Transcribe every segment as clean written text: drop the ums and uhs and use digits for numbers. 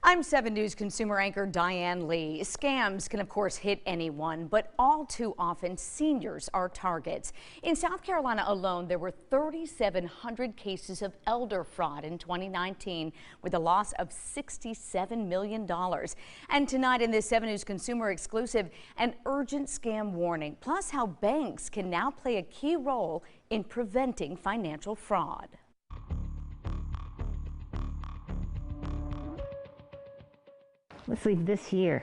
I'm 7 News consumer anchor Diane Lee. Scams can, of course, hit anyone, but all too often seniors are targets. In South Carolina alone, there were 3,700 cases of elder fraud in 2019, with a loss of $67 million. And tonight in this 7 News consumer exclusive, an urgent scam warning, plus how banks can now play a key role in preventing financial fraud. Let's leave this here.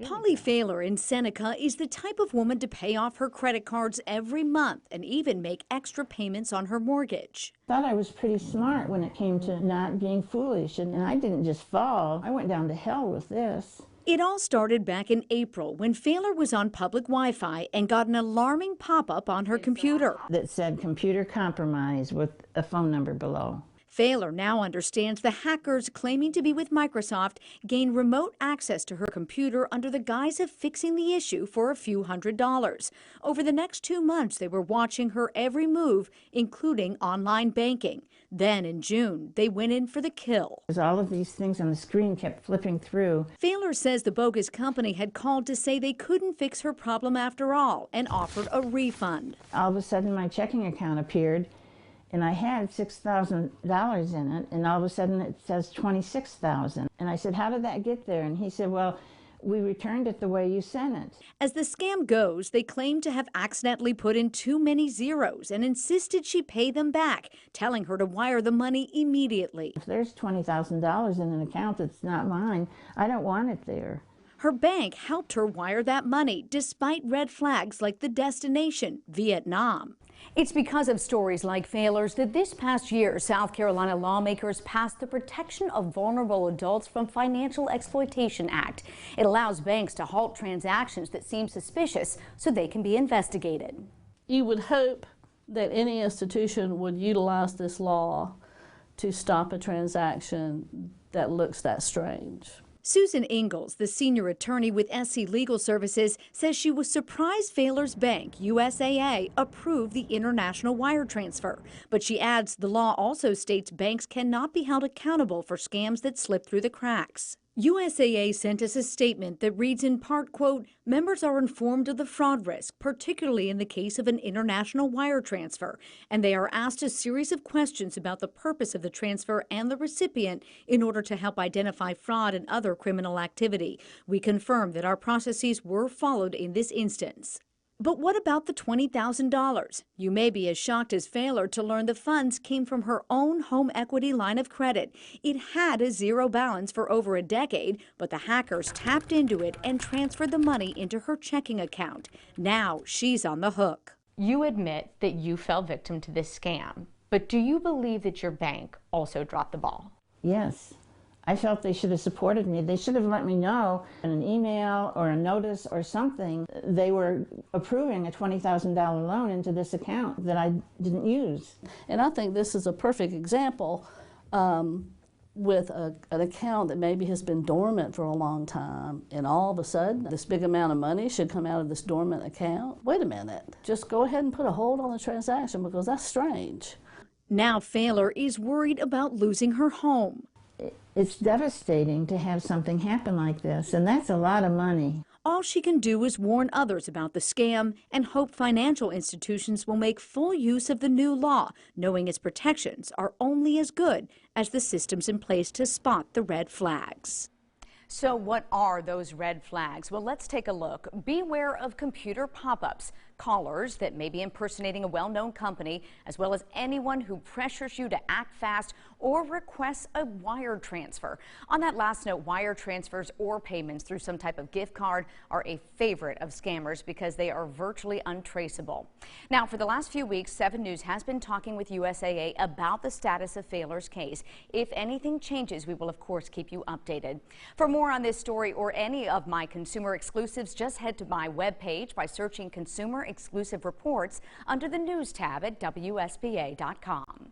Polly Failer in Seneca is the type of woman to pay off her credit cards every month and even make extra payments on her mortgage. Thought I was pretty smart when it came to not being foolish, and I didn't just fall. I went down to hell with this. It all started back in April when Failer was on public Wi-Fi and got an alarming pop-up on her computer that said computer compromised with a phone number below. Failer now understands the hackers claiming to be with Microsoft gained remote access to her computer under the guise of fixing the issue for a few $100s. Over the next 2 months, they were watching her every move, including online banking. Then in June, they went in for the kill. All of these things on the screen kept flipping through. Failer says the bogus company had called to say they couldn't fix her problem after all and offered a refund. All of a sudden, my checking account appeared, and I had $6,000 in it, and all of a sudden it says $26,000. And I said, how did that get there? And he said, well, we returned it the way you sent it. As the scam goes, they claimed to have accidentally put in too many zeros and insisted she pay them back, telling her to wire the money immediately. If there's $20,000 in an account that's not mine, I don't want it there. Her bank helped her wire that money, despite red flags like the destination, Vietnam. It's because of stories like Failer's that this past year, South Carolina lawmakers passed the Protection of Vulnerable Adults from Financial Exploitation Act. It allows banks to halt transactions that seem suspicious so they can be investigated. You would hope that any institution would utilize this law to stop a transaction that looks that strange. Susan Ingalls, the senior attorney with SC Legal Services, says she was surprised Failer's bank, USAA, approved the international wire transfer. But she adds the law also states banks cannot be held accountable for scams that slip through the cracks. USAA sent us a statement that reads in part, quote, members are informed of the fraud risk, particularly in the case of an international wire transfer, and they are asked a series of questions about the purpose of the transfer and the recipient in order to help identify fraud and other criminal activity. We confirm that our processes were followed in this instance. But what about the $20,000? You may be as shocked as Failer to learn the funds came from her own home equity line of credit. It had a zero balance for over a decade, but the hackers tapped into it and transferred the money into her checking account. Now she's on the hook. You admit that you fell victim to this scam, but do you believe that your bank also dropped the ball? Yes. I felt they should have supported me. They should have let me know in an email or a notice or something they were approving a $20,000 loan into this account that I didn't use. And I think this is a perfect example with an account that maybe has been dormant for a long time, and all of a sudden this big amount of money should come out of this dormant account. Wait a minute, just go ahead and put a hold on the transaction because that's strange. Now Failer is worried about losing her home. It's devastating to have something happen like this, and that's a lot of money. All she can do is warn others about the scam and hope financial institutions will make full use of the new law, knowing its protections are only as good as the systems in place to spot the red flags. So what are those red flags? Well, let's take a look. Beware of computer pop-ups, callers that may be impersonating a well-known company, as well as anyone who pressures you to act fast or requests a wire transfer. On that last note, wire transfers or payments through some type of gift card are a favorite of scammers because they are virtually untraceable. Now, for the last few weeks, 7 News has been talking with USAA about the status of Failer's case. If anything changes, we will, of course, keep you updated. For more on this story or any of my consumer exclusives, just head to my webpage by searching Consumer Exclusive Reports under the News tab at WSBA.com.